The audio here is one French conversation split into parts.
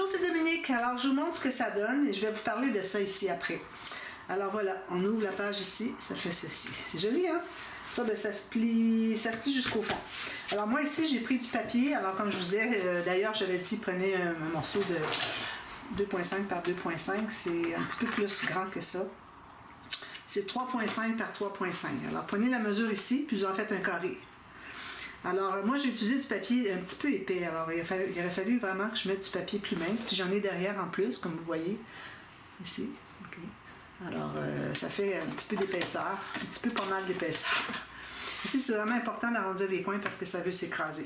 c'est Dominique. Alors, je vous montre ce que ça donne et je vais vous parler de ça ici après. Alors voilà, on ouvre la page ici, ça fait ceci. C'est joli, hein? Ça, ben, ça se plie jusqu'au fond. Alors moi ici, j'ai pris du papier. Alors comme je vous disais, d'ailleurs, j'avais dit, prenez un morceau de 2.5 par 2.5. C'est un petit peu plus grand que ça. C'est 3.5 par 3.5. Alors prenez la mesure ici, puis vous en faites un carré. Alors moi, j'ai utilisé du papier un petit peu épais. Alors il aurait fallu vraiment que je mette du papier plus mince. Puis j'en ai derrière en plus, comme vous voyez. Ici. OK. Alors, ça fait un petit peu d'épaisseur, un petit peu pas mal d'épaisseur. Ici, c'est vraiment important d'arrondir les coins parce que ça veut s'écraser.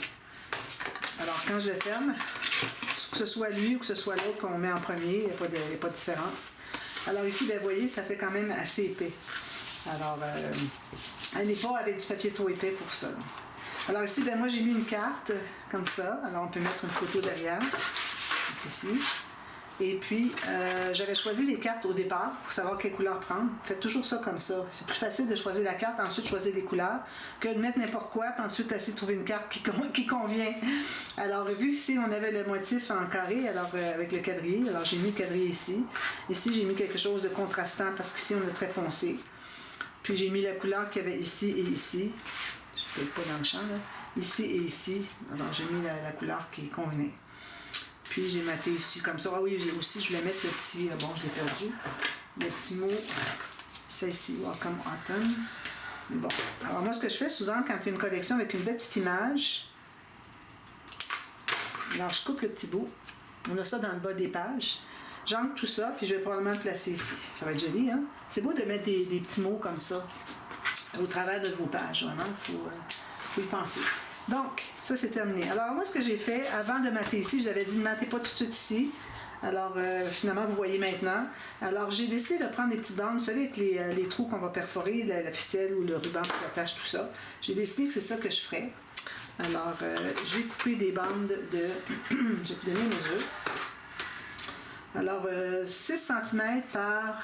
Alors, quand je le ferme, que ce soit lui ou que ce soit l'autre qu'on met en premier, il n'y a pas de différence. Alors ici, ben, vous voyez, ça fait quand même assez épais. Alors, allez pas avec du papier trop épais pour ça. Alors ici, ben, moi, j'ai mis une carte comme ça. Alors, on peut mettre une photo derrière, comme ceci. Et puis, j'avais choisi les cartes au départ pour savoir quelle couleur prendre. Faites toujours ça comme ça. C'est plus facile de choisir la carte, ensuite choisir les couleurs, que de mettre n'importe quoi, puis ensuite essayer de trouver une carte qui convient. Alors, vu qu'ici, on avait le motif en carré, alors avec le quadrillé, alors j'ai mis le quadrillé ici. Ici, j'ai mis quelque chose de contrastant parce qu'ici, on est très foncé. Puis, j'ai mis la couleur qu'il y avait ici et ici. Je ne suis peut-être pas dans le champ, là. Ici et ici. Alors, j'ai mis la couleur qui convenait. Puis j'ai maté ici comme ça. Ah oui, aussi je voulais mettre le petit, bon je l'ai perdu, le petit mot, c'est ici, Welcome Autumn. Bon, alors moi ce que je fais souvent quand il y a une collection avec une belle petite image, alors je coupe le petit bout, on a ça dans le bas des pages, j'enlève tout ça, puis je vais probablement le placer ici. Ça va être joli, hein? C'est beau de mettre des petits mots comme ça au travers de vos pages, vraiment, il faut y penser. Donc, ça c'est terminé. Alors moi ce que j'ai fait, avant de mater ici, j'avais dit ne matez pas tout de suite ici. Alors finalement vous voyez maintenant. Alors j'ai décidé de prendre des petites bandes, vous savez avec les trous qu'on va perforer, la ficelle ou le ruban qui attache tout ça. J'ai décidé que c'est ça que je ferais. Alors j'ai coupé des bandes de, je vais vous donner une mesure. Alors 6 cm par,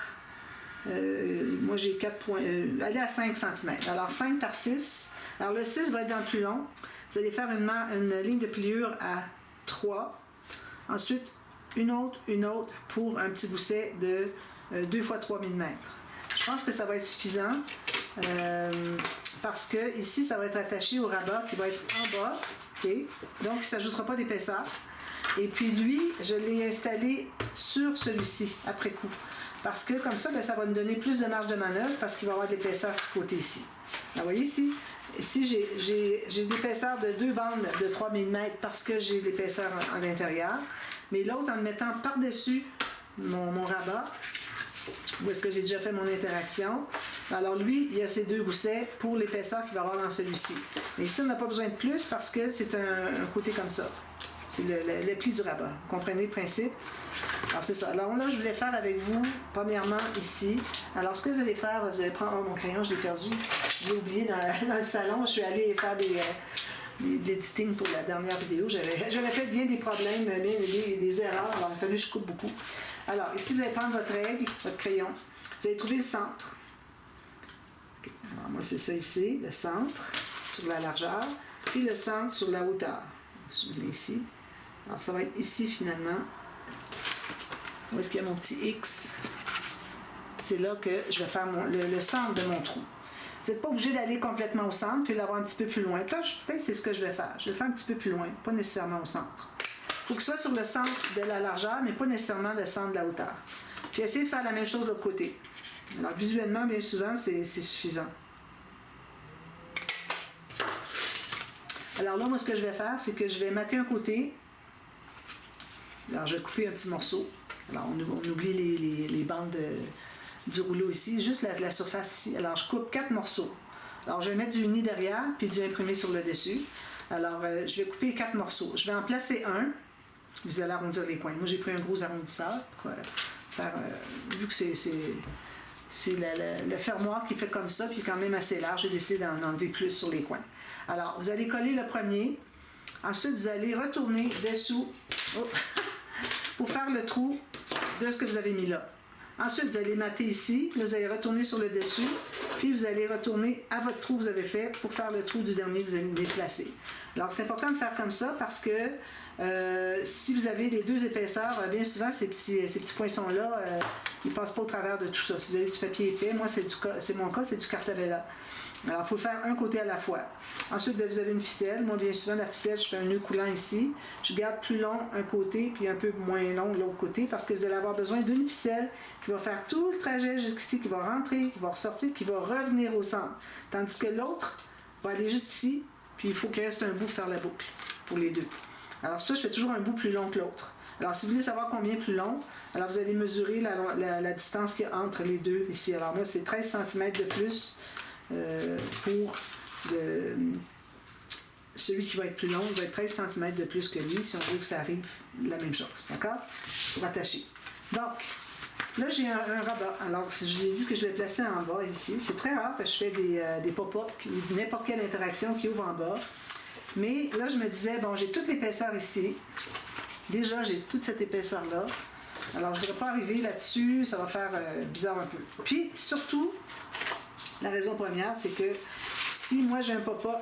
moi j'ai 4 points, allez à 5 cm. Alors 5 par 6. Alors le 6 va être dans le plus long. Vous allez faire une ligne de pliure à 3. Ensuite, une autre pour un petit gousset de 2 x 3 mm. Je pense que ça va être suffisant parce que ici, ça va être attaché au rabat qui va être en bas. Okay? Donc, il ne s'ajoutera pas d'épaisseur. Et puis lui, je l'ai installé sur celui-ci, après coup. Parce que comme ça, ben, ça va nous donner plus de marge de manœuvre parce qu'il va y avoir de l'épaisseur de ce côté ici. Alors, vous voyez ici? Ici, j'ai l'épaisseur de 2 bandes de 3 mm parce que j'ai l'épaisseur à l'intérieur. Mais l'autre, en le mettant par-dessus mon rabat, où est-ce que j'ai déjà fait mon interaction. Alors lui, il y a ces 2 goussets pour l'épaisseur qu'il va y avoir dans celui-ci. Mais ici, on n'a pas besoin de plus parce que c'est un côté comme ça. C'est le pli du rabat. Vous comprenez le principe? Alors c'est ça. Alors là, je voulais faire avec vous, premièrement, ici. Alors ce que vous allez faire, vous allez prendre mon crayon, je l'ai perdu. Je l'ai oublié dans le salon. Je suis allée faire de l'editing pour la dernière vidéo. J'avais fait bien des problèmes, des erreurs. Alors il a fallu que je coupe beaucoup. Alors ici, vous allez prendre votre règle, votre crayon. Vous allez trouver le centre. Okay. Alors moi, c'est ça ici, le centre sur la largeur, puis le centre sur la hauteur. Je mets ici. Alors ça va être ici finalement. Où est-ce qu'il y a mon petit X? C'est là que je vais faire le centre de mon trou. Vous n'êtes pas obligé d'aller complètement au centre, puis l'avoir un petit peu plus loin. Peut-être c'est ce que je vais faire. Je vais le faire un petit peu plus loin, pas nécessairement au centre. Il faut qu'il soit sur le centre de la largeur, mais pas nécessairement le centre de la hauteur. Puis essayez de faire la même chose de l'autre côté. Alors visuellement, bien souvent, c'est suffisant. Alors là, moi, ce que je vais faire, c'est que je vais mater un côté. Alors, je vais couper un petit morceau. Alors, on oublie les bandes du rouleau ici, juste la surface ici. Alors, je coupe 4 morceaux. Alors, je vais mettre du uni derrière, puis du imprimé sur le dessus. Alors, je vais couper 4 morceaux. Je vais en placer un. Vous allez arrondir les coins. Moi, j'ai pris un gros arrondisseur pour faire... vu que c'est le fermoir qui fait comme ça, puis quand même assez large, j'ai décidé d'en enlever plus sur les coins. Alors, vous allez coller le premier. Ensuite, vous allez retourner dessous pour faire le trou de ce que vous avez mis là. Ensuite, vous allez mater ici. Vous allez retourner sur le dessus. Puis, vous allez retourner à votre trou que vous avez fait pour faire le trou du dernier que vous allez déplacer. Alors, c'est important de faire comme ça parce que Si vous avez les deux épaisseurs, bien souvent, ces petits poinçons-là, ils ne passent pas au travers de tout ça. Si vous avez du papier épais, moi, c'est mon cas, c'est du Cartavella. Alors, il faut faire un côté à la fois. Ensuite, bien, vous avez une ficelle. Moi, bien souvent, la ficelle, je fais un nœud coulant ici. Je garde plus long un côté, puis un peu moins long l'autre côté, parce que vous allez avoir besoin d'une ficelle qui va faire tout le trajet jusqu'ici, qui va rentrer, qui va ressortir, qui va revenir au centre. Tandis que l'autre va aller juste ici, puis il faut qu'il reste un bout pour faire la boucle, pour les deux. Alors, ça, je fais toujours un bout plus long que l'autre. Alors, si vous voulez savoir combien plus long, alors vous allez mesurer la distance qu'il y a entre les deux ici. Alors, moi, c'est 13 cm de plus pour celui qui va être plus long. Il va être 13 cm de plus que lui, si on veut que ça arrive la même chose. D'accord? Pour attacher. Donc, là, j'ai un rabat. Alors, je vous ai dit que je l'ai placé en bas ici. C'est très rare que je fais des pop-up, n'importe quelle interaction qui ouvre en bas. Mais là, je me disais, bon, j'ai toute l'épaisseur ici. Déjà, j'ai toute cette épaisseur-là. Alors, je ne vais pas arriver là-dessus. Ça va faire bizarre un peu. Puis, surtout, la raison première, c'est que si moi, j'ai un pop-up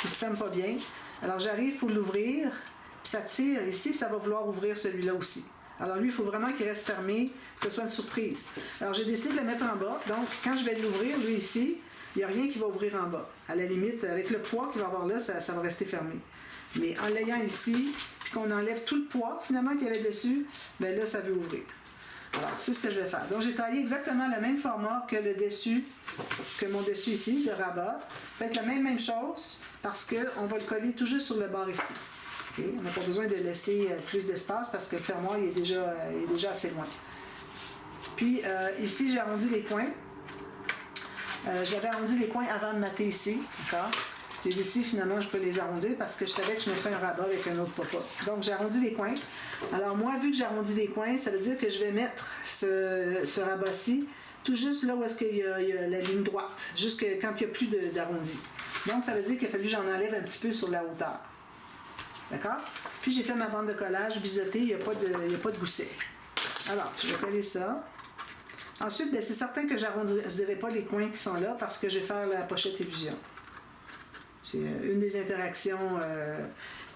qui ne se ferme pas bien, alors j'arrive pour l'ouvrir, puis ça tire ici, puis ça va vouloir ouvrir celui-là aussi. Alors lui, il faut vraiment qu'il reste fermé, que ce soit une surprise. Alors j'ai décidé de le mettre en bas. Donc, quand je vais l'ouvrir, lui ici, il n'y a rien qui va ouvrir en bas. À la limite, avec le poids qu'il va avoir là, ça va rester fermé. Mais en l'ayant ici, puis qu'on enlève tout le poids, finalement, qu'il y avait dessus, bien là, ça veut ouvrir. Alors, c'est ce que je vais faire. Donc, j'ai taillé exactement le même format que le dessus, que mon dessus ici, de rabat. Faites la même chose, parce qu'on va le coller tout juste sur le bord ici. Okay? On n'a pas besoin de laisser plus d'espace, parce que le fermoir il est déjà assez loin. Puis, ici, j'ai arrondi les coins. J'avais arrondi les coins avant de mater ici. D'accord? Puis ici, finalement, je peux les arrondir parce que je savais que je me ferais un rabat avec un autre pop-up. Donc, j'ai arrondi les coins. Alors, moi, vu que j'ai arrondi les coins, ça veut dire que je vais mettre ce rabat-ci tout juste là où est-ce qu'il y a la ligne droite, jusque quand il n'y a plus d'arrondi. Donc, ça veut dire qu'il a fallu que j'en enlève un petit peu sur la hauteur. D'accord? Puis, j'ai fait ma bande de collage biseautée, il n'y a pas de gousset. Alors, je vais coller ça. Ensuite, bien, c'est certain que je n'arrondirai pas les coins qui sont là parce que je vais faire la pochette illusion. C'est une des interactions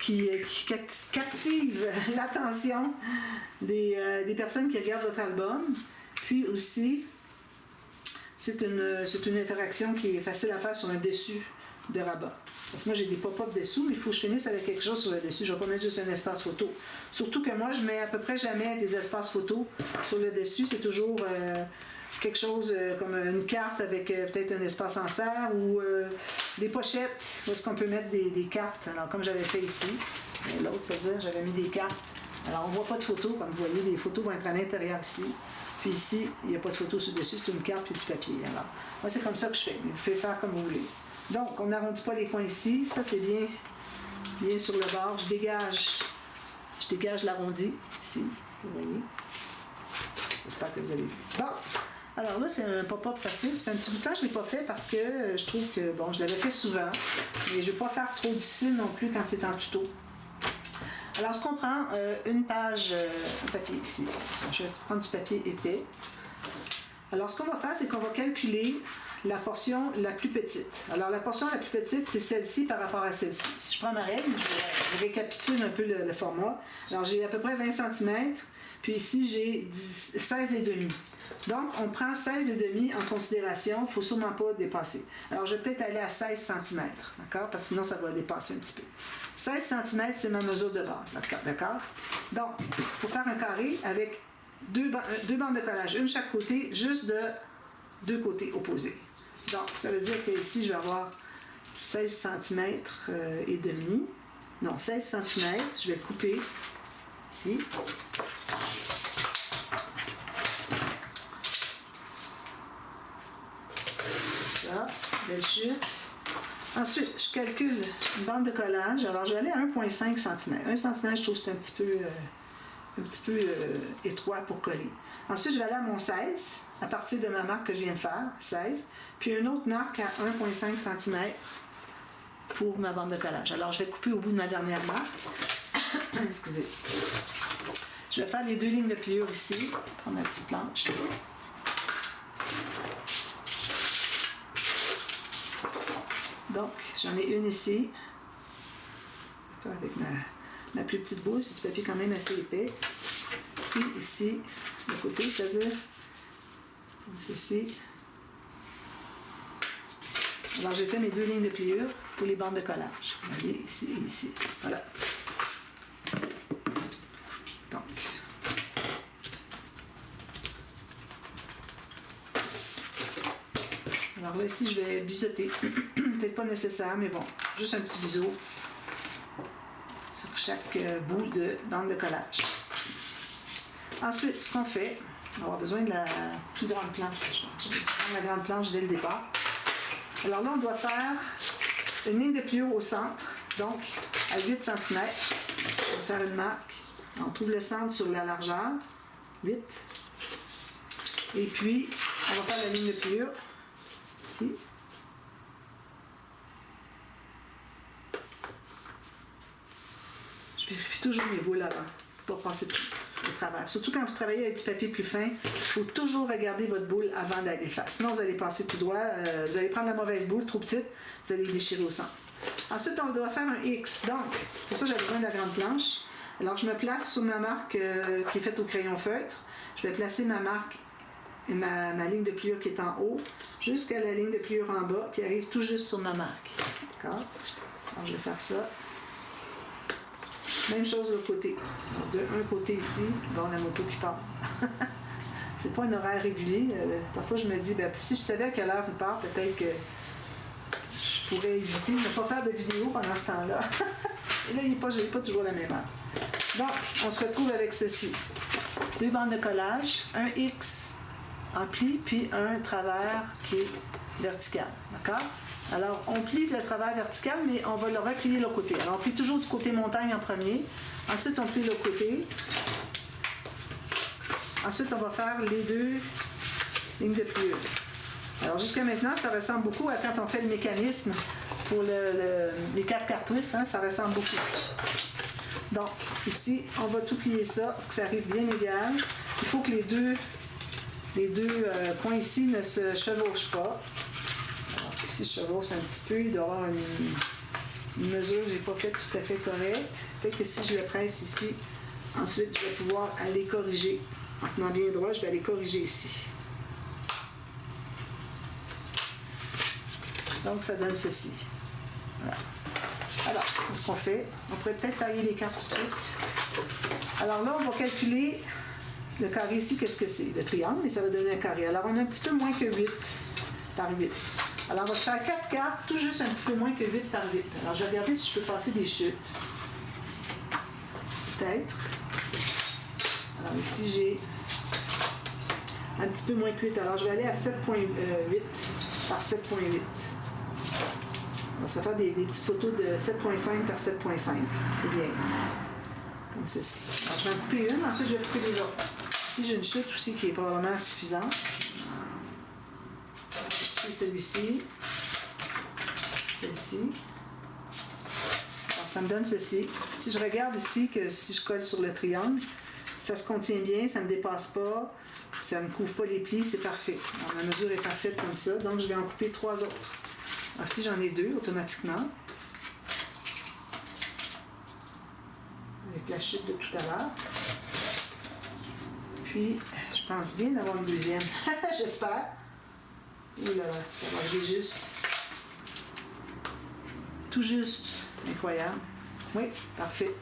qui captive l'attention des personnes qui regardent votre album. Puis aussi, c'est une interaction qui est facile à faire sur un dessus de rabat. Parce que moi, j'ai des pop-up dessous, mais il faut que je finisse avec quelque chose sur le dessus. Je ne vais pas mettre juste un espace photo. Surtout que moi, je mets à peu près jamais des espaces photo sur le dessus. C'est toujours quelque chose comme une carte avec peut-être un espace en serre ou des pochettes où est-ce qu'on peut mettre des cartes. Alors, comme j'avais fait ici, l'autre, c'est-à-dire, j'avais mis des cartes. Alors, on ne voit pas de photos. Comme vous voyez, les photos vont être à l'intérieur ici. Puis ici, il n'y a pas de photo sur le dessus, c'est une carte et du papier. Alors, moi, c'est comme ça que je fais. Mais vous pouvez faire comme vous voulez. Donc, on n'arrondit pas les coins ici. Ça, c'est bien sur le bord. Je dégage l'arrondi ici. Vous voyez. J'espère que vous avez vu. Bon. Alors là, c'est un pop-up facile. Ça fait un petit bout de temps que je ne l'ai pas fait parce que je trouve que, bon, je l'avais fait souvent. Mais je ne veux pas faire trop difficile non plus quand c'est en tuto. Alors, ce qu'on prend, une page papier ici. Je vais prendre du papier épais. Alors, ce qu'on va faire, c'est qu'on va calculer la portion la plus petite. Alors, la portion la plus petite, c'est celle-ci par rapport à celle-ci. Si je prends ma règle, je récapitule un peu le format. Alors, j'ai à peu près 20 cm, puis ici, j'ai 16,5. Donc, on prend 16,5 en considération. Il ne faut sûrement pas dépasser. Alors, je vais peut-être aller à 16 cm, d'accord? Parce que sinon, ça va dépasser un petit peu. 16 cm, c'est ma mesure de base, d'accord? Donc, il faut faire un carré avec deux bandes de collage, une de chaque côté, juste de deux côtés opposés. Donc, ça veut dire que ici, je vais avoir 16 cm et demi. Non, 16 cm. Je vais couper ici. Ça, belle chute. Ensuite, je calcule une bande de collage. Alors, je vais aller à 1,5 cm. 1 cm, je trouve que c'est un petit peu étroit pour coller. Ensuite, je vais aller à mon 16, à partir de ma marque que je viens de faire, 16. Puis une autre marque à 1,5 cm pour ma bande de collage. Alors, je vais couper au bout de ma dernière marque. Excusez. Je vais faire les deux lignes de pliure ici. Prendre ma petite planche. Donc, j'en ai une ici. Avec ma plus petite boule, c'est du papier quand même assez épais. Puis ici, de côté, c'est-à-dire, comme ceci. Alors, j'ai fait mes 2 lignes de pliure pour les bandes de collage. Voyez, ici et ici. Voilà. Donc. Alors là, ici, je vais biseauter. Peut-être pas nécessaire, mais bon, juste un petit biseau sur chaque bout de bande de collage. Ensuite, ce qu'on fait, on va avoir besoin de la plus grande planche. Je vais prendre la grande planche dès le départ. Alors là, on doit faire une ligne de pliure au centre, donc à 8 cm. On va faire une marque. On trouve le centre sur la largeur, 8. Et puis, on va faire la ligne de pliure, ici. Je vérifie toujours mes boules avant, pour pas passer au travers. Surtout quand vous travaillez avec du papier plus fin, il faut toujours regarder votre boule avant d'aller faire. Sinon, vous allez passer tout droit, vous allez prendre la mauvaise boule, trop petite, vous allez déchirer au centre. Ensuite, on doit faire un X. Donc, c'est pour ça que j'ai besoin de la grande planche. Alors, je me place sur ma marque qui est faite au crayon feutre. Je vais placer ma marque et ma ligne de pliure qui est en haut jusqu'à la ligne de pliure en bas qui arrive tout juste sur ma marque. D'accord? Alors, je vais faire ça. Même chose de l'autre côté. Donc, de un côté ici, bon, la moto qui part. C'est pas un horaire régulier. Parfois, je me dis, ben, si je savais à quelle heure il part, peut-être que je pourrais éviter de ne pas faire de vidéo pendant ce temps-là. Et là, je n'ai pas toujours la même heure. Donc, on se retrouve avec ceci. 2 bandes de collage, un X en pli, puis un travers qui est vertical. D'accord? Alors, on plie le travers vertical, mais on va le replier de l'autre côté. Alors, on plie toujours du côté montagne en premier. Ensuite, on plie de l'autre côté. Ensuite, on va faire les 2 lignes de pliure. Alors, jusqu'à maintenant, ça ressemble beaucoup à quand on fait le mécanisme pour les 4 cartouches. Hein, ça ressemble beaucoup. Donc, ici, on va tout plier ça pour que ça arrive bien égal. Il faut que les deux points ici ne se chevauchent pas. Alors, ici, je chevauche un petit peu. Il doit y avoir une mesure que je n'ai pas faite tout à fait correcte. Peut-être que si je le presse ici, ensuite, je vais pouvoir aller corriger. En tenant bien droit, je vais aller corriger ici. Donc, ça donne ceci. Voilà. Alors, ce qu'on fait, on pourrait peut-être tailler les cartes tout de suite. Alors là, on va calculer le carré ici, qu'est-ce que c'est? Le triangle, mais ça va donner un carré. Alors, on a un petit peu moins que 8 par 8. Alors, on va se faire 4 cartes, tout juste un petit peu moins que 8 par 8. Alors, je vais regarder si je peux passer des chutes. Peut-être. Alors, ici, j'ai un petit peu moins que 8. Alors, je vais aller à 7,8 par 7,8. On va faire des petites photos de 7,5 par 7,5. C'est bien. Comme ceci. Alors, je vais en couper une, ensuite je vais couper les autres. Ici, j'ai une chute aussi qui est probablement suffisante. Je vais couper celui-ci. Celle-ci. Alors, ça me donne ceci. Si je regarde ici, que si je colle sur le triangle, ça se contient bien, ça ne dépasse pas, ça ne couvre pas les plis, c'est parfait. Alors, ma mesure est parfaite comme ça, donc je vais en couper 3 autres. Alors, si j'en ai 2, automatiquement, avec la chute de tout à l'heure. Puis, je pense bien d'avoir une deuxième. J'espère. Ouh là là, ça va arriver juste. Tout juste. Incroyable. Oui, parfait.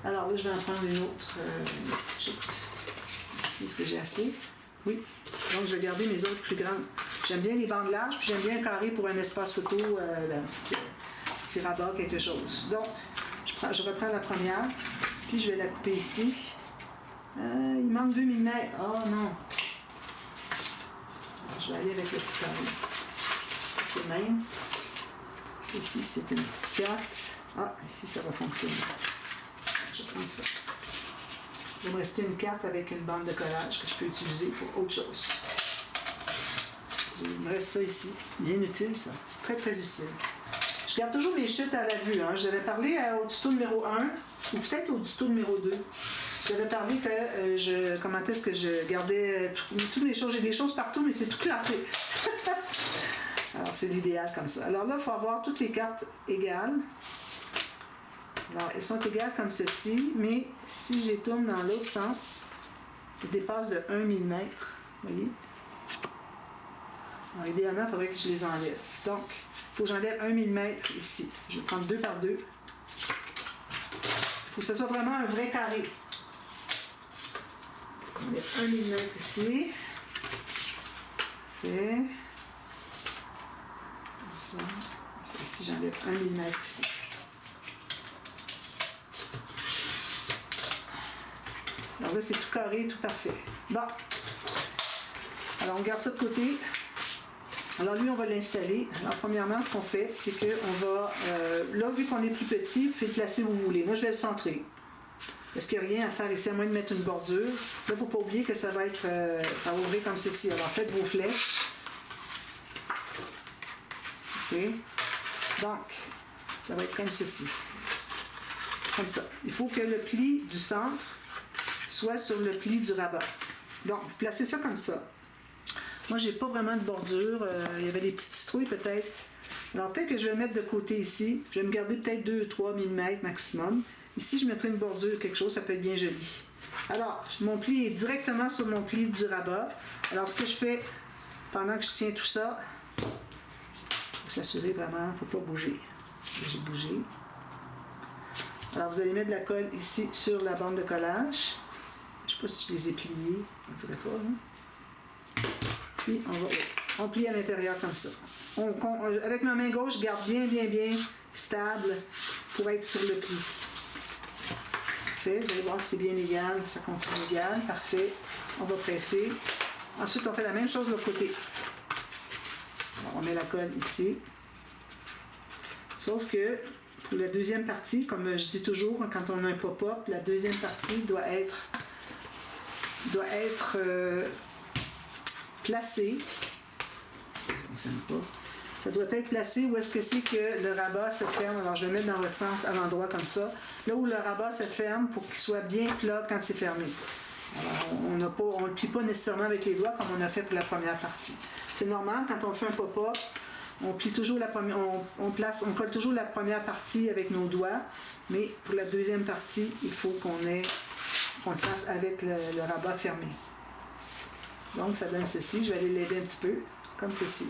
Alors là, je vais en prendre une autre petite chute. Ici, est-ce que j'ai assez? Oui. Donc, je vais garder mes autres plus grandes. J'aime bien les bandes larges, puis j'aime bien un carré pour un espace photo, un petit rabat, quelque chose. Donc, je reprends la première, puis je vais la couper ici. Il manque 2 mm. Oh non! Alors, je vais aller avec le petit carré. C'est mince. Ici, c'est une petite carte. Ah, ici, ça va fonctionner. Je vais prendre ça. Il va me rester une carte avec une bande de collage que je peux utiliser pour autre chose. Il me reste ça ici. C'est bien utile, ça. Très, très utile. Je garde toujours mes chutes à la vue. Hein. J'avais parlé au tuto numéro 1, ou peut-être au tuto numéro 2. J'avais parlé que comment est-ce que je gardais toutes les choses. J'ai des choses partout, mais c'est tout classé. Alors, c'est l'idéal comme ça. Alors là, il faut avoir toutes les cartes égales. Alors, elles sont égales comme ceci, mais si je les tourne dans l'autre sens, elles dépassent de 1 mm. Vous voyez? Alors, idéalement, il faudrait que je les enlève. Donc, il faut que j'enlève 1 mm ici. Je vais prendre 2 par 2. Il faut que ce soit vraiment un vrai carré. On met 1 mm ici. Fait. Comme ça. Ici, j'enlève 1 mm ici. Alors là, c'est tout carré, tout parfait. Bon. Alors, on garde ça de côté. Alors, lui, on va l'installer. Alors, premièrement, ce qu'on fait, c'est qu'on va... là, vu qu'on est plus petit, vous pouvez le placer où vous voulez. Moi, je vais le centrer. Parce qu'il n'y a rien à faire ici, à moins de mettre une bordure. Là, il ne faut pas oublier que ça va être... ça va ouvrir comme ceci. Alors, faites vos flèches. OK. Donc, ça va être comme ceci. Comme ça. Il faut que le pli du centre soit sur le pli du rabat. Donc, vous placez ça comme ça. Moi, j'ai pas vraiment de bordure. Il y avait des petites citrouilles peut-être. Alors, peut-être que je vais le mettre de côté ici. Je vais me garder peut-être 2-3 mm maximum. Ici, je mettrai une bordure, quelque chose, ça peut être bien joli. Alors, mon pli est directement sur mon pli du rabat. Alors, ce que je fais, pendant que je tiens tout ça, il faut s'assurer vraiment, il ne faut pas bouger. J'ai bougé. Alors, vous allez mettre de la colle ici sur la bande de collage. Je ne sais pas si je les ai pliés. On ne dirait pas, hein? Puis, on plie à l'intérieur comme ça. Avec ma main gauche, je garde bien stable pour être sur le pli. Parfait. Vous allez voir si c'est bien égal. Ça continue égal. Parfait. On va presser. Ensuite, on fait la même chose de l'autre côté. Alors, on met la colle ici. Sauf que pour la deuxième partie, comme je dis toujours, quand on a un pop-up, la deuxième partie doit être placée. Ça ne fonctionne pas. Ça doit être placé où est-ce que c'est que le rabat se ferme. Alors, je vais mettre dans votre sens à l'endroit comme ça. Là où le rabat se ferme pour qu'il soit bien plat quand c'est fermé. Alors, on ne le plie pas nécessairement avec les doigts comme on a fait pour la première partie. C'est normal, quand on fait un pop-up, on plie toujours la première, on colle toujours la première partie avec nos doigts, mais pour la deuxième partie, il faut qu'on le fasse avec le rabat fermé. Donc, ça donne ceci. Je vais aller l'aider un petit peu, comme ceci.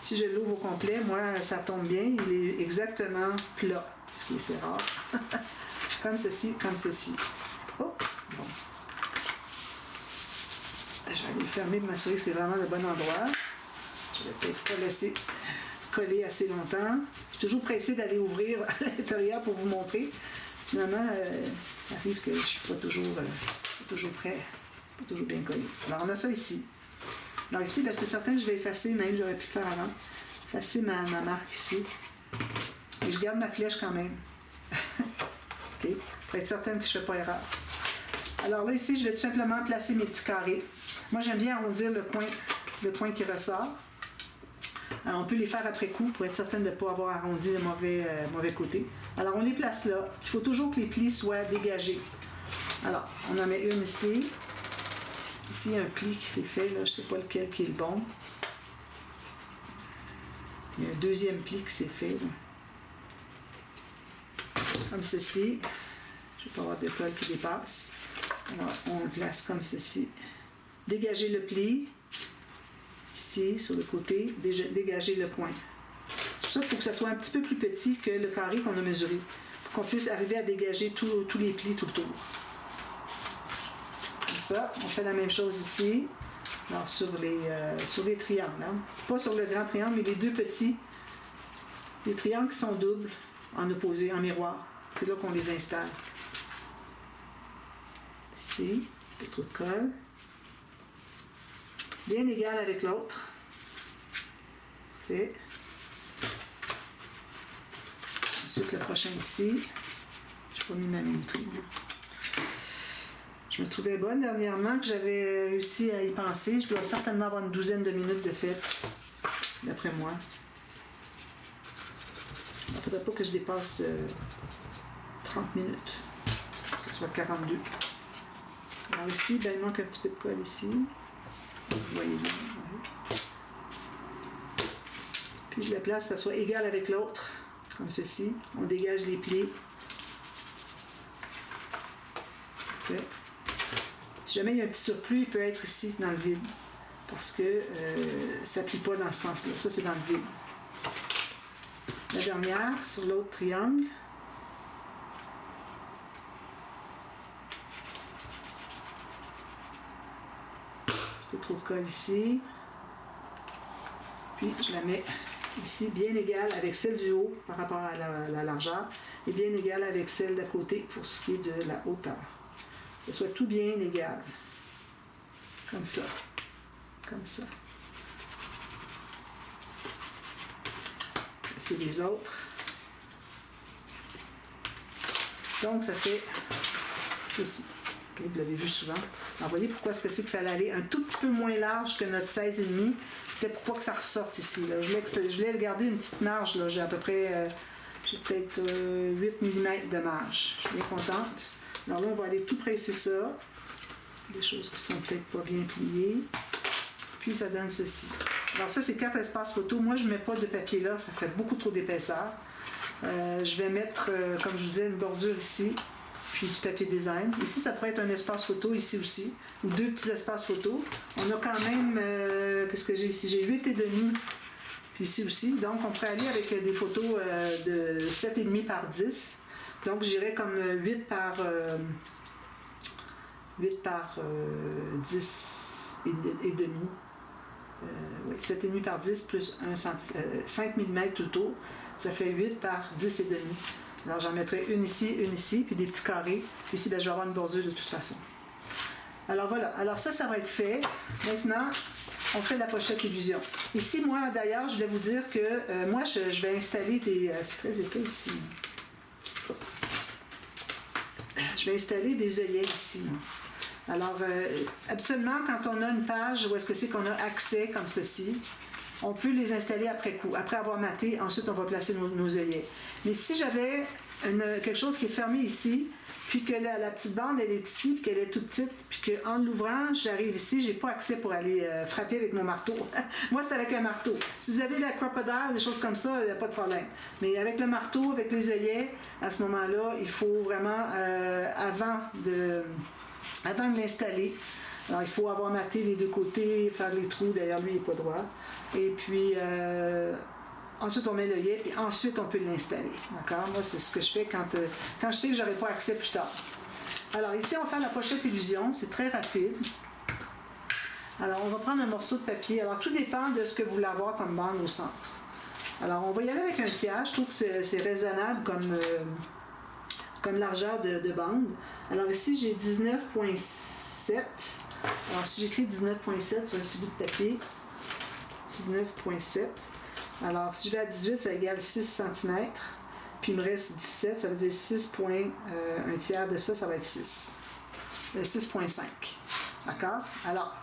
Si je l'ouvre au complet, moi, ça tombe bien. Il est exactement plat, ce qui est assez rare. Comme ceci, comme ceci. Oh, bon. Je vais aller le fermer pour m'assurer que c'est vraiment le bon endroit. Je vais peut-être pas laisser coller assez longtemps. Je suis toujours pressée d'aller ouvrir à l'intérieur pour vous montrer. Finalement, ça arrive que je ne suis pas toujours prêt, pas toujours bien collé. Alors, on a ça ici. Alors ici, ben, c'est certain que je vais effacer, même j'aurais pu le faire avant, effacer ma marque ici. Et je garde ma flèche quand même. OK? Pour être certaine que je ne fais pas erreur. Alors là, ici, je vais tout simplement placer mes petits carrés. Moi, j'aime bien arrondir le coin qui ressort. Alors, on peut les faire après coup pour être certaine de ne pas avoir arrondi le mauvais côté. Alors, on les place là. Il faut toujours que les plis soient dégagés. Alors, on en met une ici. Ici, il y a un pli qui s'est fait, là, je ne sais pas lequel qui est le bon. Il y a un deuxième pli qui s'est fait, là. Comme ceci. Je ne vais pas avoir de colle qui dépasse. Alors, on le place comme ceci. Dégager le pli. Ici, sur le côté, dégager le coin. C'est pour ça qu'il faut que ça soit un petit peu plus petit que le carré qu'on a mesuré. Pour qu'on puisse arriver à dégager tous les plis tout le tour. Ça, on fait la même chose ici. Alors, sur les triangles. Hein. Pas sur le grand triangle, mais les deux petits. Les triangles qui sont doubles, en opposé, en miroir. C'est là qu'on les installe. Ici, un petit peu trop de colle. Bien égal avec l'autre. Fait. Ensuite, le prochain ici. Je n'ai pas mis ma minuterie. Je me trouvais bonne dernièrement, que j'avais réussi à y penser. Je dois certainement avoir une douzaine de minutes de fête, d'après moi. Il ne faudrait pas que je dépasse 30 minutes, que ce soit 42. Alors ici, ben, il manque un petit peu de colle ici. Vous voyez bien. Ouais. Puis je la place, que ça soit égal avec l'autre, comme ceci. On dégage les plis. fait. Si jamais il y a un petit surplus, il peut être ici, dans le vide. Parce que ça ne plie pas dans ce sens-là. Ça, c'est dans le vide. La dernière, sur l'autre triangle. Un petit peu trop de colle ici. Puis, je la mets ici, bien égale avec celle du haut par rapport à la largeur et bien égale avec celle d'à côté pour ce qui est de la hauteur. Que ce soit tout bien égal. Comme ça. Comme ça. C'est les autres. Donc, ça fait ceci. Okay, vous l'avez vu souvent. Alors, voyez pourquoi est-ce que c'est qu'il fallait aller un tout petit peu moins large que notre 16,5. C'était pour pas que ça ressorte ici. Là. Je voulais garder une petite marge. Là. J'ai à peu près, j'ai peut-être 8 mm de marge. Je suis bien contente. Alors là, on va aller tout presser ça. Des choses qui sont peut-être pas bien pliées. Puis ça donne ceci. Alors ça, c'est 4 espaces photo. Moi, je ne mets pas de papier là. Ça fait beaucoup trop d'épaisseur. Je vais mettre, comme je vous disais, une bordure ici. Puis du papier design. Ici, ça pourrait être un espace photo, ici aussi. Ou 2 petits espaces photo. On a quand même, qu'est-ce que j'ai ici? J'ai 8,5. Puis ici aussi. Donc, on pourrait aller avec des photos de 7,5 par 10. Donc, j'irais comme 8 par 10 et demi. Oui, 7,5 par 10 plus 5 mm tout le tour. Ça fait 8 par 10 et demi. Alors, j'en mettrai une ici, puis des petits carrés. Puis ici, ben, je vais avoir une bordure de toute façon. Alors, voilà. Alors, ça va être fait. Maintenant, on fait la pochette illusion. Ici, moi, d'ailleurs, je voulais vous dire que moi, je vais installer des... c'est très épais ici. Je vais installer des œillets ici. Alors, habituellement, quand on a une page où est-ce que c'est qu'on a accès comme ceci, on peut les installer après coup. Après avoir maté, ensuite, on va placer nos œillets. Mais si j'avais quelque chose qui est fermé ici, puis que la petite bande, elle est ici, puis qu'elle est toute petite, puis qu'en l'ouvrant, j'arrive ici, j'ai pas accès pour aller frapper avec mon marteau. Moi, c'est avec un marteau. Si vous avez de la crocodile, des choses comme ça, il n'y a pas de problème. Mais avec le marteau, avec les œillets, à ce moment-là, il faut vraiment, avant de l'installer, alors il faut avoir maté les deux côtés, faire les trous, d'ailleurs lui il n'est pas droit. Et puis ensuite on met l'œillet, puis ensuite on peut l'installer. D'accord? Moi c'est ce que je fais quand je sais que je n'aurai pas accès plus tard. Alors ici on va faire la pochette illusion, c'est très rapide. Alors on va prendre un morceau de papier. Alors tout dépend de ce que vous voulez avoir comme bande au centre. Alors on va y aller avec un tiers, je trouve que c'est raisonnable comme largeur de bande. Alors ici, j'ai 19,7. Alors si j'écris 19,7 sur un petit bout de papier, 19,7. Alors si je vais à 18, ça égale 6 cm. Puis il me reste 17, ça veut dire 6 points, un tiers de ça, ça va être 6. 6,5. D'accord? Alors,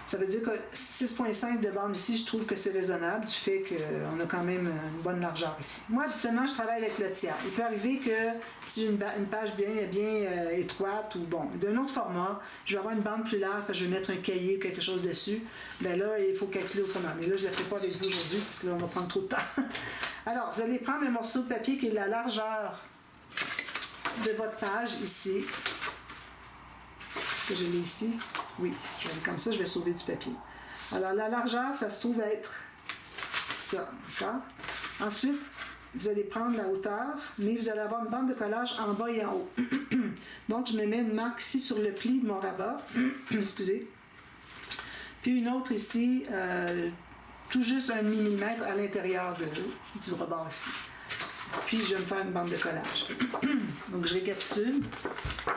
ça veut dire que 6,5 de bande ici, je trouve que c'est raisonnable du fait qu'on a quand même une bonne largeur ici. Moi, habituellement, je travaille avec le tiers. Il peut arriver que si j'ai une page bien étroite ou bon, d'un autre format, je vais avoir une bande plus large, je vais mettre un cahier ou quelque chose dessus. Bien là, il faut calculer autrement. Mais là, je ne le ferai pas avec vous aujourd'hui parce que là, on va prendre trop de temps. Alors, vous allez prendre un morceau de papier qui est la largeur de votre page ici. Est-ce que je l'ai ici? Oui, je vais aller comme ça, je vais sauver du papier. Alors, la largeur, ça se trouve être ça, d'accord? Ensuite, vous allez prendre la hauteur, mais vous allez avoir une bande de collage en bas et en haut. Donc, je me mets une marque ici sur le pli de mon rabat. Excusez. Puis une autre ici, tout juste 1 mm à l'intérieur du rebord ici. Puis, je vais me faire une bande de collage. Donc, je récapitule.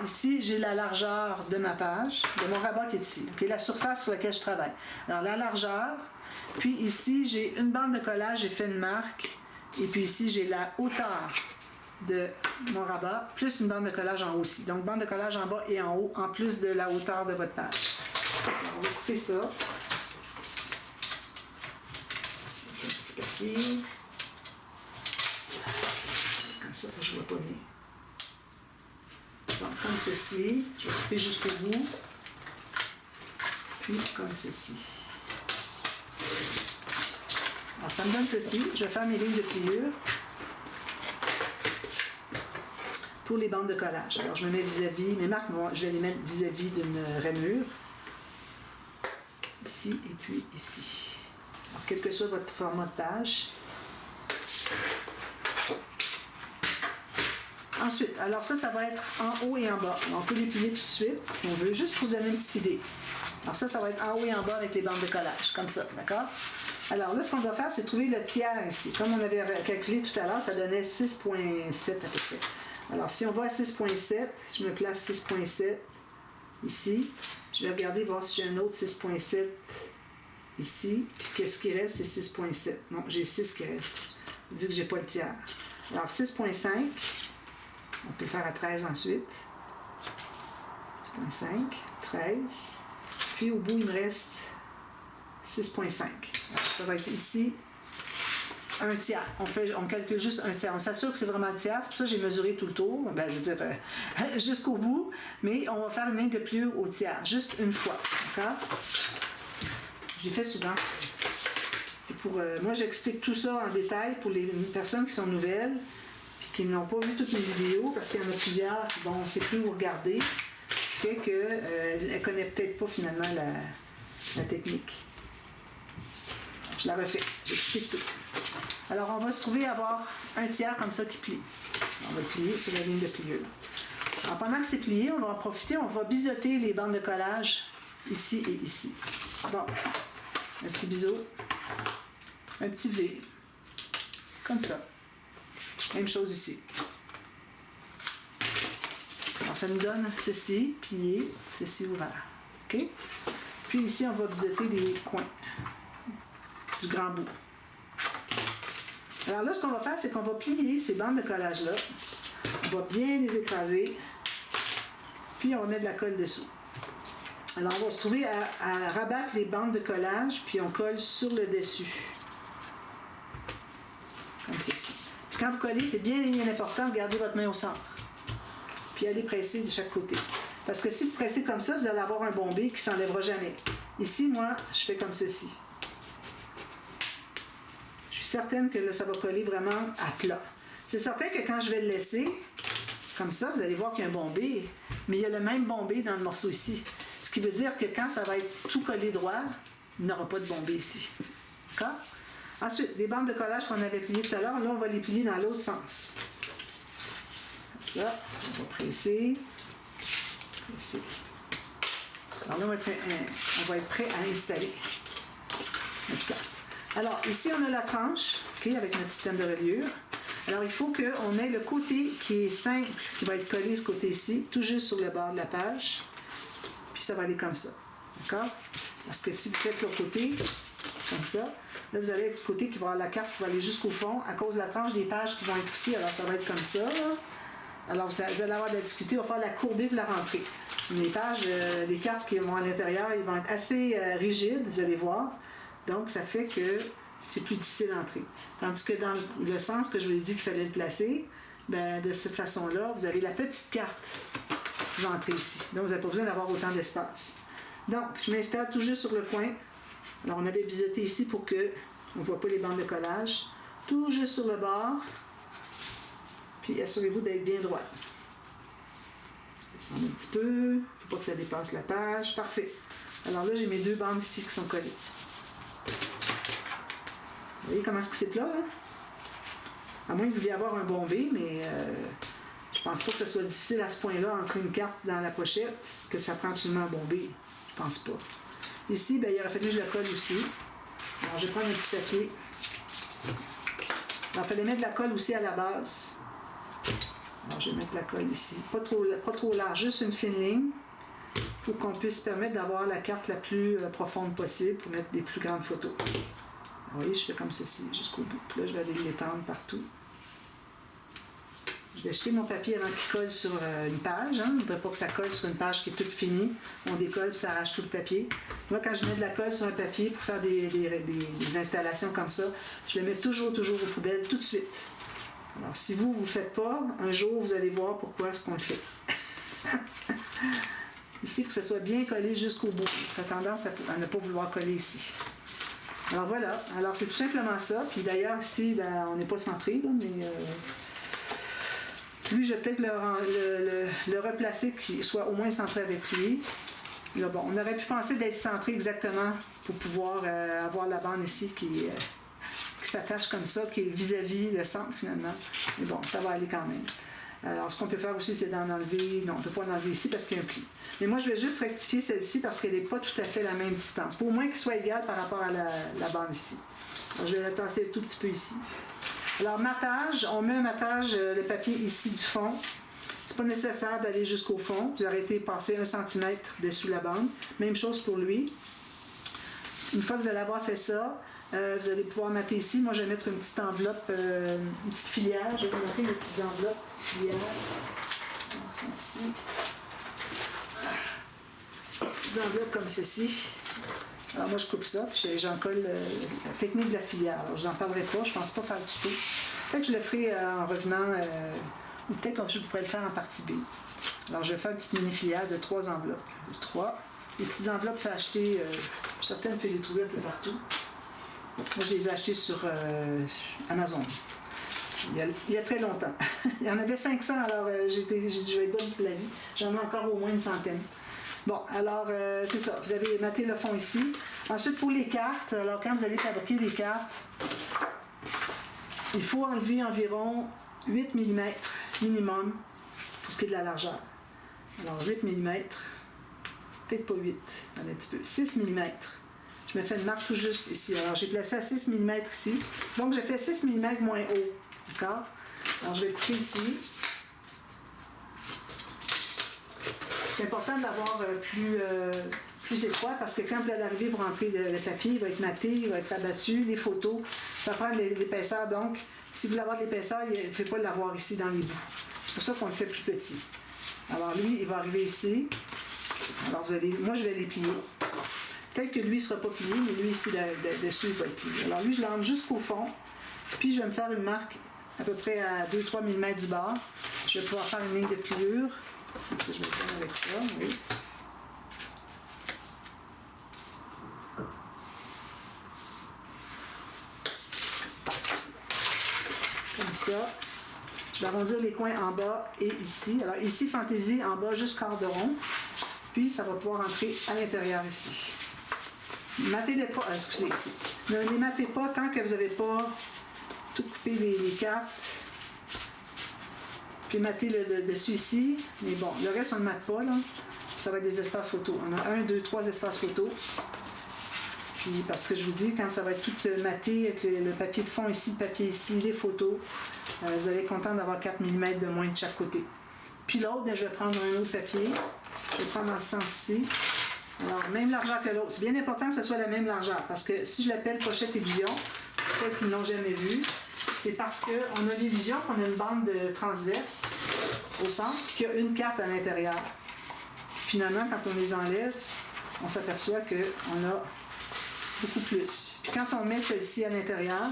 Ici, j'ai la largeur de ma page, de mon rabat qui est ici. Okay? La surface sur laquelle je travaille. Alors, la largeur. Puis ici, j'ai une bande de collage, j'ai fait une marque. Et puis ici, j'ai la hauteur de mon rabat, plus une bande de collage en haut aussi. Donc, bande de collage en bas et en haut, en plus de la hauteur de votre page. Alors, on va couper ça. C'est un petit papier. Comme ça, je ne vois pas bien. Donc, comme ceci, je vais couper jusqu'au bout. Puis, comme ceci. Alors, ça me donne ceci. Je vais faire mes lignes de pliure. pour les bandes de collage. Alors, je me mets vis-à-vis, mes marques, moi, je vais les mettre vis-à-vis d'une rainure. Ici et puis ici. Alors, quel que soit votre format de page. Ensuite, alors ça va être en haut et en bas. On peut les plier tout de suite, si on veut, juste pour se donner une petite idée. Alors ça va être en haut et en bas avec les bandes de collage, comme ça, d'accord? Alors là, ce qu'on doit faire, c'est trouver le tiers ici. Comme on avait calculé tout à l'heure, ça donnait 6,7 à peu près. Alors si on va à 6,7, je me place 6,7 ici. Je vais regarder, voir si j'ai un autre 6,7 ici. Puis qu'est-ce qui reste, c'est 6,7. Non, j'ai 6 qui reste. Je dis que j'ai pas le tiers. Alors 6,5. On peut faire à 13 ensuite. 6,5, 13. Puis au bout, il me reste 6,5. Ça va être ici un tiers. On calcule juste un tiers. On s'assure que c'est vraiment le tiers. C'est pour ça que j'ai mesuré tout le tour. Ben, je veux dire, jusqu'au bout. Mais on va faire une ligne de plus au tiers. Juste une fois. D'accord? Je l'ai fait souvent. C'est pour... moi, j'explique tout ça en détail pour les personnes qui sont nouvelles qui n'ont pas vu toutes mes vidéos, parce qu'il y en a plusieurs, bon, on ne sait plus où regarder, fait qu'elle ne connaît peut-être pas finalement la technique. Je la refais, j'explique tout. Alors, on va se trouver à avoir un tiers comme ça qui plie. On va le plier sur la ligne de pliure. Alors, pendant que c'est plié, on va en profiter, on va biseauter les bandes de collage ici et ici. Bon, un petit biseau, un petit V, comme ça. Même chose ici. Alors, ça nous donne ceci, plié, ceci ouvert. OK? Puis ici, on va biseauter les coins du grand bout. Alors là, ce qu'on va faire, c'est qu'on va plier ces bandes de collage-là. On va bien les écraser. Puis, on va mettre de la colle dessous. Alors, on va se trouver à rabattre les bandes de collage, puis on colle sur le dessus. Comme ceci. Quand vous collez, c'est bien important de garder votre main au centre. Puis allez presser de chaque côté. Parce que si vous pressez comme ça, vous allez avoir un bombé qui ne s'enlèvera jamais. Ici, moi, je fais comme ceci. Je suis certaine que là, ça va coller vraiment à plat. C'est certain que quand je vais le laisser, comme ça, vous allez voir qu'il y a un bombé, mais il y a le même bombé dans le morceau ici. Ce qui veut dire que quand ça va être tout collé droit, il n'y aura pas de bombé ici. D'accord? Ensuite, les bandes de collage qu'on avait pliées tout à l'heure, là, on va les plier dans l'autre sens. Comme ça, on va presser. Presser. Alors là, on va être prêt à installer notre carte. Alors, ici, on a la tranche, okay, avec notre système de reliure. Alors, il faut qu'on ait le côté qui est simple, qui va être collé ce côté-ci, tout juste sur le bord de la page. Puis ça va aller comme ça. D'accord? Parce que si vous faites l'autre côté, comme ça, là, vous avez du côté qui va avoir la carte qui va aller jusqu'au fond à cause de la tranche des pages qui vont être ici. Alors, ça va être comme ça. Là. Alors, vous allez avoir de la difficulté. Il va falloir la courber pour la rentrer. Les pages, les cartes qui vont à l'intérieur, ils vont être assez rigides, vous allez voir. Donc, ça fait que c'est plus difficile d'entrer. Tandis que dans le sens que je vous ai dit qu'il fallait le placer, ben, de cette façon-là, vous avez la petite carte qui va entrer ici. Donc, vous n'avez pas besoin d'avoir autant d'espace. Donc, je m'installe tout juste sur le coin. Alors, on avait biseauté ici pour que on ne voit pas les bandes de collage. Tout juste sur le bord. Puis, assurez-vous d'être bien droit. Descendre un petit peu. Il ne faut pas que ça dépasse la page. Parfait. Alors là, j'ai mes deux bandes ici qui sont collées. Vous voyez comment c'est plat, là? À moins que vous vouliez avoir un bombé, mais je pense pas que ce soit difficile à ce point-là, ancrer une carte dans la pochette, que ça prend absolument un bombé. Je pense pas. Ici, ben, il aurait fallu que je le colle aussi. Alors, je vais prendre un petit papier. Alors, il fallait mettre de la colle aussi à la base. Alors, je vais mettre la colle ici. Pas trop large, juste une fine ligne pour qu'on puisse permettre d'avoir la carte la plus profonde possible pour mettre des plus grandes photos. Vous voyez, je fais comme ceci jusqu'au bout. Puis là, je vais aller l'étendre partout. Je vais jeter mon papier avant qu'il colle sur une page. Hein. Je ne voudrais pas que ça colle sur une page qui est toute finie. On décolle et ça arrache tout le papier. Moi, quand je mets de la colle sur un papier pour faire des installations comme ça, je le mets toujours aux poubelles tout de suite. Alors, si vous ne le faites pas, un jour, vous allez voir pourquoi est-ce qu'on le fait. Ici, il faut que ça soit bien collé jusqu'au bout. Ça a tendance à ne pas vouloir coller ici. Alors voilà, alors c'est tout simplement ça. Puis d'ailleurs, ici, ben, on n'est pas centré, là, mais Lui, je vais peut-être le replacer, qu'il soit au moins centré avec lui. Là, bon, on aurait pu penser d'être centré exactement pour pouvoir avoir la bande ici qui s'attache comme ça, qui est vis-à-vis le centre finalement. Mais bon, ça va aller quand même. Alors, ce qu'on peut faire aussi, c'est d'en enlever. Non, on ne peut pas en enlever ici parce qu'il y a un pli. Mais moi, je vais juste rectifier celle-ci parce qu'elle n'est pas tout à fait la même distance. Pour au moins qu'il soit égal par rapport à la bande ici. Alors, je vais la tasser un tout petit peu ici. Alors, matage, on met un matage, le papier ici du fond. C'est pas nécessaire d'aller jusqu'au fond. Vous arrêtez de passer 1 cm dessous la bande. Même chose pour lui. Une fois que vous allez avoir fait ça, vous allez pouvoir mater ici. Moi, je vais mettre une petite enveloppe, une petite filière. Je vais vous montrer mes petites enveloppes filières. Alors, c'est ici. Petites enveloppes comme ceci. Alors, moi, je coupe ça, puis j'en colle la technique de la filière. Alors, je n'en parlerai pas, je ne pense pas faire du tout. Peut-être que je le ferai en revenant, ou peut-être que je pourrais le faire en partie B. Alors, je vais faire une petite mini-filière de 3 enveloppes. 3. Les petites enveloppes, il faut acheter, certaines, vous pouvez les trouver un peu partout. Moi, je les ai achetées sur Amazon. Il y a très longtemps. Il y en avait 500, alors j'ai dit, je vais être bonne pour la vie. J'en ai encore au moins une centaine. Bon, alors, c'est ça. Vous avez maté le fond ici. Ensuite, pour les cartes, alors quand vous allez fabriquer des cartes, il faut enlever environ 8 mm minimum pour ce qui est de la largeur. Alors, 8 mm, peut-être pas 8, un petit peu, 6 mm. Je me fais une marque tout juste ici. Alors, j'ai placé à 6 mm ici. Donc, j'ai fait 6 mm moins haut. D'accord? Alors, je vais couper ici. C'est important d'avoir plus étroit parce que quand vous allez arriver pour rentrer le papier, il va être maté, il va être abattu, les photos, ça prend de l'épaisseur. Donc, si vous voulez avoir de l'épaisseur, il ne faut pas l'avoir ici dans les bouts. C'est pour ça qu'on le fait plus petit. Alors, lui, il va arriver ici. Alors, moi, je vais les plier. Peut-être que lui ne sera pas plié, mais lui, ici, dessus, il va être plié. Alors, lui, je l'entre jusqu'au fond. Puis, je vais me faire une marque à peu près à 2-3 mm du bord. Je vais pouvoir faire une ligne de pliure. Est-ce que je vais faire avec ça? Oui. Comme ça. Je vais arrondir les coins en bas et ici. Alors ici, fantaisie, en bas, juste quart de rond. Puis, ça va pouvoir entrer à l'intérieur ici. Matez-les pas, excusez, ici. Ne les matez pas tant que vous n'avez pas tout coupé les cartes. Puis matez le dessus ici. Mais bon, le reste, on ne mate pas, là. Puis ça va être des espaces photos. On a 1, 2, 3 espaces photos. Puis, parce que je vous dis, quand ça va être tout maté, avec le papier de fond ici, le papier ici, les photos, vous allez être content d'avoir 4 mm de moins de chaque côté. Puis l'autre, je vais prendre un autre papier. Je vais prendre dans ce sens-ci. Alors, même largeur que l'autre. C'est bien important que ce soit la même largeur. Parce que si je l'appelle pochette illusion, pour ceux qui ne l'ont jamais vu, c'est parce qu'on a l'illusion qu'on a une bande de transverse au centre, qu'il y a une carte à l'intérieur. Finalement, quand on les enlève, on s'aperçoit qu'on a beaucoup plus. Puis quand on met celle-ci à l'intérieur,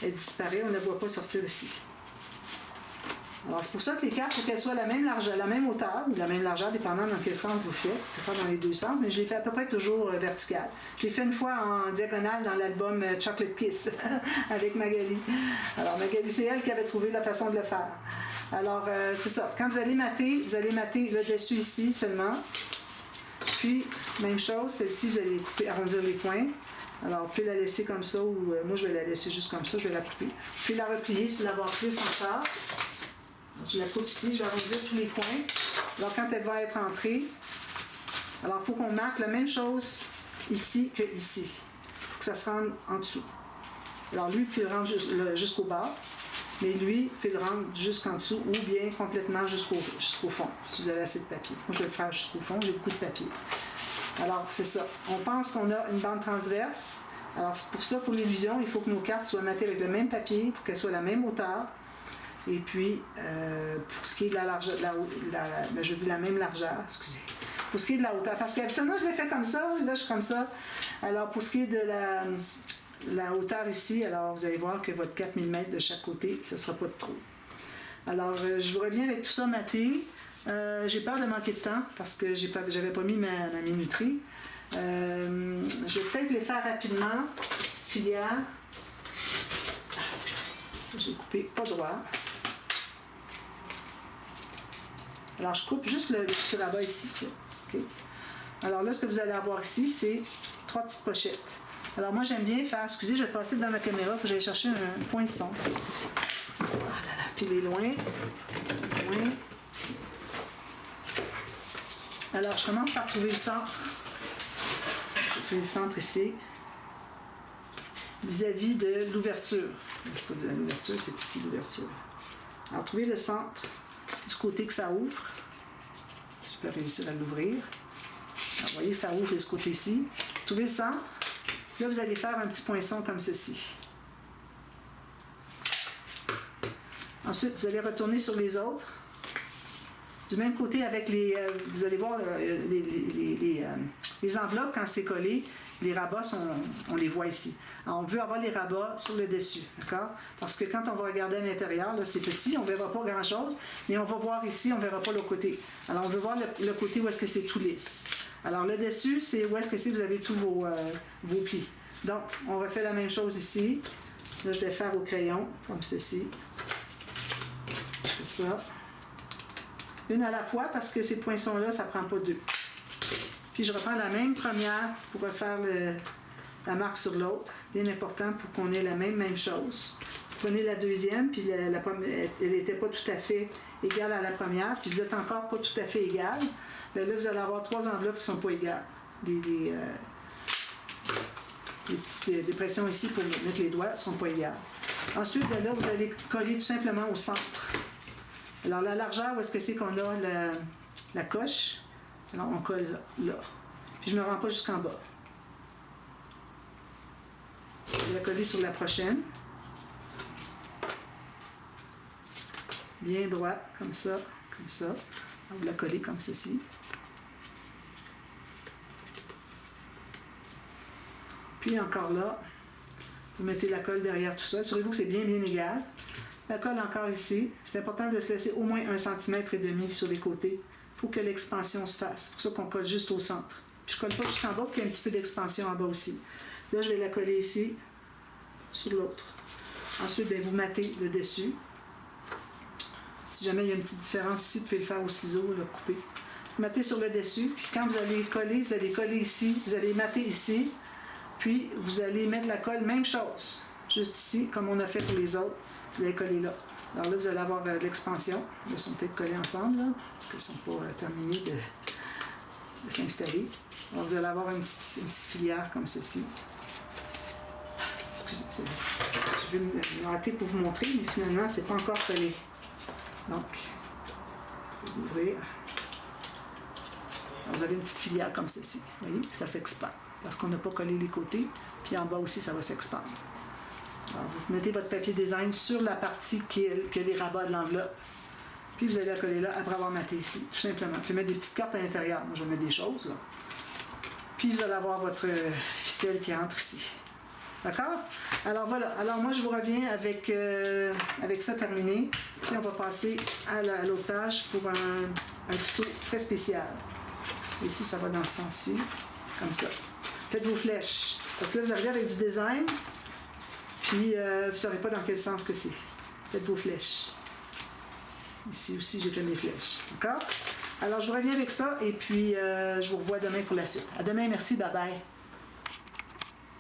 elle disparaît, on ne la voit pas sortir ici. Alors, c'est pour ça que les cartes, il faut qu'elles soient la même largeur, la même hauteur, ou la même largeur, dépendant dans quel sens vous faites. Je peux faire dans les deux sens, mais je les fais à peu près toujours verticales. Je l'ai fait une fois en diagonale dans l'album Chocolate Kiss avec Magali. Alors, Magali, c'est elle qui avait trouvé la façon de le faire. Alors, c'est ça. Quand vous allez mater le dessus ici seulement. Puis, même chose, celle-ci, vous allez couper, arrondir les coins. Alors, vous pouvez la laisser comme ça, ou moi, je vais la laisser juste comme ça, je vais la couper. Vous pouvez la replier si vous l'avoir plus encore. Je la coupe ici, je vais arrondir tous les coins. Alors, quand elle va être entrée, alors il faut qu'on marque la même chose ici que ici. Il faut que ça se rende en dessous. Alors, lui, vous pouvez le rendre jusqu'au bas, mais lui, vous pouvez le rendre jusqu'en dessous ou bien complètement jusqu'au fond, si vous avez assez de papier. Moi, je vais le faire jusqu'au fond, j'ai beaucoup de papier. Alors, c'est ça. On pense qu'on a une bande transverse. Alors, c'est pour ça, pour l'illusion, il faut que nos cartes soient matées avec le même papier, pour qu'elles soient à la même hauteur. Et puis, pour ce qui est de la largeur, je dis la même largeur, excusez. Pour ce qui est de la hauteur, parce qu'habituellement, je l'ai fait comme ça, là, je suis comme ça. Alors, pour ce qui est de la hauteur ici, alors vous allez voir que votre 4 mm de chaque côté, ce ne sera pas de trop. Alors, je vous reviens avec tout ça maté. J'ai peur de manquer de temps, parce que j'avais pas mis ma minuterie. Je vais peut-être les faire rapidement. Petite filière. J'ai coupé pas droit. Alors, je coupe juste le petit rabat ici. OK? Alors là, ce que vous allez avoir ici, c'est 3 petites pochettes. Alors moi, j'aime bien faire, excusez, je vais passer dans ma caméra pour que j'aille chercher un poinçon. Ah là là, puis il est loin. Loin, ici. Alors, je commence par trouver le centre. Je fais le centre ici. Vis-à-vis de l'ouverture. Je ne sais pas de l'ouverture, c'est ici l'ouverture. Alors, trouvez le centre du côté que ça ouvre. Je peux réussir à l'ouvrir. Alors, vous voyez, ça ouvre de ce côté-ci. Trouvez le centre. Là, vous allez faire un petit poinçon comme ceci. Ensuite, vous allez retourner sur les autres. Du même côté avec les... vous allez voir les enveloppes, quand c'est collé, les rabats, on les voit ici. Alors, on veut avoir les rabats sur le dessus, d'accord? Parce que quand on va regarder à l'intérieur, là, c'est petit, on ne verra pas grand-chose, mais on va voir ici, on ne verra pas l'autre côté. Alors, on veut voir le côté où est-ce que c'est tout lisse. Alors, le dessus, c'est où est-ce que vous avez tous vos plis. Donc, on va faire la même chose ici. Là, je vais faire au crayon, comme ceci. C'est ça. Une à la fois, parce que ces poinçons-là, ça ne prend pas deux. Puis, je reprends la même première pour refaire la marque sur l'autre. Bien important pour qu'on ait la même chose. Si vous prenez la deuxième, puis la première, elle n'était pas tout à fait égale à la première, puis vous n'êtes encore pas tout à fait égal, bien là, vous allez avoir 3 enveloppes qui ne sont pas égales. Les petites dépressions ici pour mettre les doigts ne sont pas égales. Ensuite, bien là, vous allez coller tout simplement au centre. Alors, la largeur, où est-ce que c'est qu'on a la coche? Alors, on colle là. Puis, je ne me rends pas jusqu'en bas. Je vais la coller sur la prochaine. Bien droit, comme ça, comme ça. On va la coller comme ceci. Puis, encore là, vous mettez la colle derrière tout ça. Assurez-vous que c'est bien égal. La colle encore ici. C'est important de se laisser au moins 1,5 cm sur les côtés pour que l'expansion se fasse. C'est pour ça qu'on colle juste au centre. Puis je ne colle pas jusqu'en bas, pour qu'il y ait un petit peu d'expansion en bas aussi. Là, je vais la coller ici, sur l'autre. Ensuite, bien, vous mattez le dessus. Si jamais il y a une petite différence ici, vous pouvez le faire au ciseau, le couper. Vous mattez sur le dessus, puis quand vous allez coller ici, vous allez matter ici, puis vous allez mettre la colle, même chose, juste ici, comme on a fait pour les autres. Vous allez coller là. Alors là, vous allez avoir de l'expansion. Ils sont peut-être collés ensemble, là, parce qu'ils ne sont pas terminés de s'installer. Alors, vous allez avoir une petite filière comme ceci. Excusez, je vais me rater pour vous montrer, mais finalement, c'est pas encore collé. Donc, vous pouvez l'ouvrir. Alors, vous avez une petite filière comme ceci. Vous voyez, ça s'expand. Parce qu'on n'a pas collé les côtés. Puis en bas aussi, ça va s'expandre. Alors, vous mettez votre papier design sur la partie qui a les rabats de l'enveloppe. Puis vous allez la coller là après avoir maté ici, tout simplement. Vous pouvez mettre des petites cartes à l'intérieur. Moi, je vais mettre des choses, là. Puis vous allez avoir votre ficelle qui rentre ici. D'accord? Alors voilà. Alors moi, je vous reviens avec ça terminé. Puis on va passer à l'autre page pour un tuto très spécial. Ici, ça va dans ce sens-ci, comme ça. Faites vos flèches. Parce que là, vous arrivez avec du design. Puis, vous ne saurez pas dans quel sens que c'est. Faites vos flèches. Ici aussi, j'ai fait mes flèches. D'accord? Alors, je vous reviens avec ça et puis je vous revois demain pour la suite. À demain, merci, bye bye.